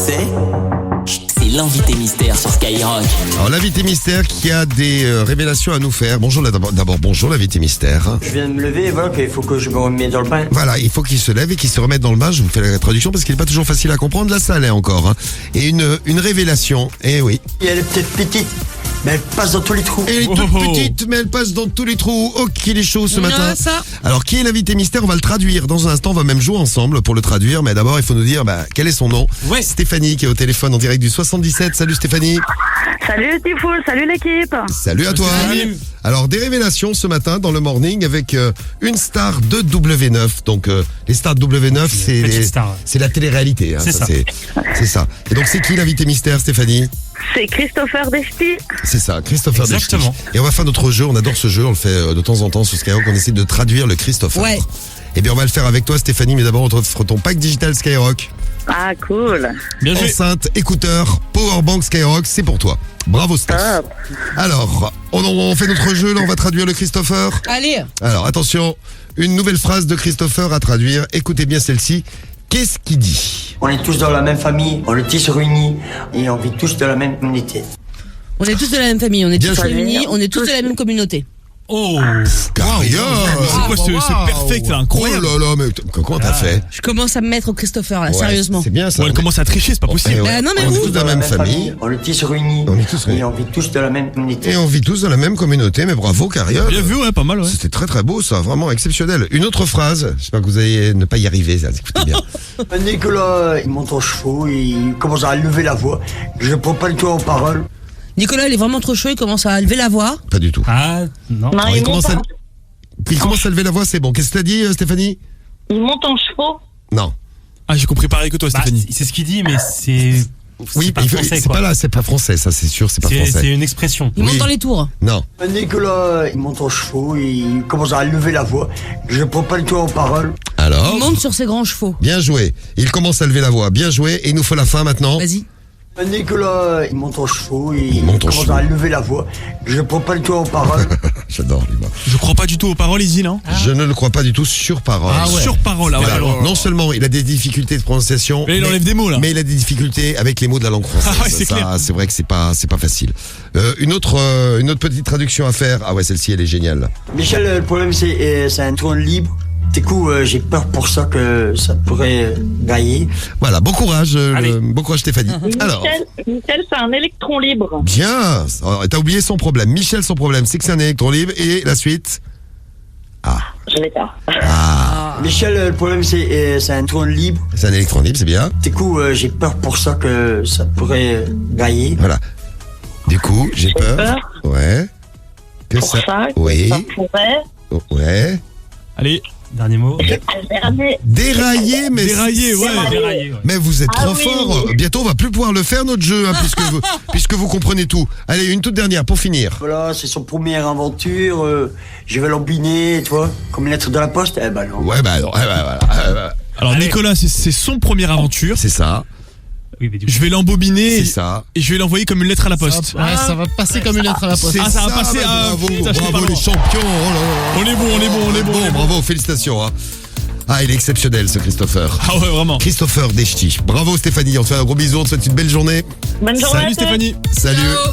C'est l'invité mystère sur Skyrock. Alors l'invité mystère qui a des révélations à nous faire. Bonjour d'abord bonjour l'invité mystère. Je viens de me lever, voilà, qu'il faut que je me remette dans le bain. Voilà, il faut qu'il se lève et qu'il se remette dans le bain. Je vous fais la traduction parce qu'il n'est pas toujours facile à comprendre. Là ça l'est encore. Et une révélation. Eh oui. Et elle est peut-être petite, mais elle passe dans tous les trous. Elle est toute petite, mais elle passe dans tous les trous. Oh, qu'il est chaud ce matin. Ça. Alors, qui est l'invité mystère? On va le traduire. Dans un instant, on va même jouer ensemble pour le traduire. Mais d'abord, il faut nous dire quel est son nom. Ouais. Stéphanie qui est au téléphone en direct du 77. Salut Stéphanie. Salut les petits fous, salut l'équipe. Salut à toi. Salut. Alors, des révélations ce matin dans le morning avec une star de W9. Donc, les stars de W9, c'est la télé-réalité. Hein. C'est ça. C'est ça. Et donc, c'est qui l'invité mystère, Stéphanie? C'est Christopher Desti. C'est ça, Christopher Exactement. Deschty. Et on va faire notre jeu, on adore ce jeu, on le fait de temps en temps sur Skyrock, on essaie de traduire le Christopher. Ouais. Eh bien on va le faire avec toi Stéphanie, mais d'abord on t'offre ton pack digital Skyrock. Ah cool. Bien joué. Enceinte, écouteur, powerbank Skyrock, c'est pour toi. Bravo Steph. Top. Alors, on fait notre jeu, là on va traduire le Christopher. Allez. Alors attention, une nouvelle phrase de Christopher à traduire, écoutez bien celle-ci. Qu'est-ce qu'il dit? On est tous dans la même famille, on est tous réunis et on vit tous dans la même communauté. On est tous de la même famille, on est Bien tous joué. réunis, on est tous de la même communauté. Oh. Carrière. C'est quoi ce perfect là, Oh incroyable. là là, mais comment t'as fait? Je commence à me mettre au Christopher là, Ouais, sérieusement. C'est bien ça. Ouais, elle commence à tricher, c'est pas possible. Eh ouais. Non, mais On est vous- tous dans la même famille. On est tous réunis On est tous réunis. et on vit tous dans la même communauté. Et on vit tous dans la même communauté, mais bravo Carrière. Bien vu, ouais, pas mal, ouais. C'était très très beau ça, vraiment exceptionnel. Une autre phrase, j'espère que vous allez ne pas y arriver, ça, écoutez bien. Nicolas, il monte en chevaux, il commence à lever la voix. Je ne prends pas du tout en parole. Nicolas, il est vraiment trop chaud, il commence à lever la voix. Pas du tout. Ah, non. Non, Alors, il monte il commence à lever la voix, c'est bon. Qu'est-ce que t'as dit Stéphanie? en chevaux. Non. Ah, j'ai compris pareil que toi, Stéphanie. C'est ce qu'il dit, mais c'est. Oui, pas français, c'est quoi. pas là, c'est pas français, ça c'est sûr, c'est pas C'est français. une expression. Il Oui. monte dans les tours. Non. Nicolas, il monte en chevaux, il commence à lever la voix. Je ne prends pas du tout en parole. Alors Il monte sur ses grands chevaux. Bien joué. Il commence à lever la voix. Bien joué. Et il nous faut la fin maintenant. Vas-y. Nicolas, il monte en chevaux, Il il monte en commence chevaux. à lever la voix. Je ne prends pas du tout en parole. J'adore lui. Moi. Je crois pas du tout aux paroles, Izzy, non Je ne le crois pas du tout sur parole. Sur parole, là, ouais. Voilà. alors. Non seulement il a des difficultés de prononciation, Mais il enlève des mots, là. mais il a des difficultés avec les mots de la langue française. Ah ouais, c'est clair. C'est vrai que c'est pas facile. Une autre petite traduction à faire. Ah ouais, celle-ci elle est géniale. Michel, le problème c'est un trône libre. Du coup, j'ai peur pour ça que ça pourrait gailler. Voilà, bon courage, Allez. bon courage Stéphanie. Alors, Michel, c'est un électron libre. bien. Alors, t'as oublié son problème. Michel, son problème, c'est que c'est un électron libre. Et la suite? Je l'ai pas. Michel, le problème c'est un trône libre. C'est un électron libre, c'est bien. Du coup, j'ai peur pour ça que ça pourrait gailler. Voilà. Du coup, j'ai peur. Ouais. Que Pour ça, Oui. ça pourrait Ouais. Allez, dernier mot. Dérailler, mais. Dérailler, ouais. Dérailler, ouais. Mais vous êtes trop oui. fort. Bientôt, on va plus pouvoir le faire notre jeu, hein, puisque vous comprenez tout. Allez, une toute dernière pour finir. Voilà, c'est son première aventure. Je vais l'embiner, tu vois, comme une lettre de la poste. Eh ben non. Ouais, bah alors, voilà. Alors, Allez. Nicolas, c'est son première aventure. C'est ça, Oui, mais du coup. Je vais l'embobiner c'est ça. et je vais l'envoyer comme une lettre à la poste. Ouais, ça va passer comme une lettre à la poste. Ah, ça va passer bah, à. bravo, Putain, j'étais pas bravo loin. les champions. Oh là là. On est bon. Bon, bravo, félicitations. Hein. Ah, il est exceptionnel ce Christopher. Ah ouais, vraiment. Christopher Deschty. Bravo Stéphanie, on te fait un gros bisou, on te souhaite une belle journée. Bonne journée. Salut Stéphanie. Salut. Ciao.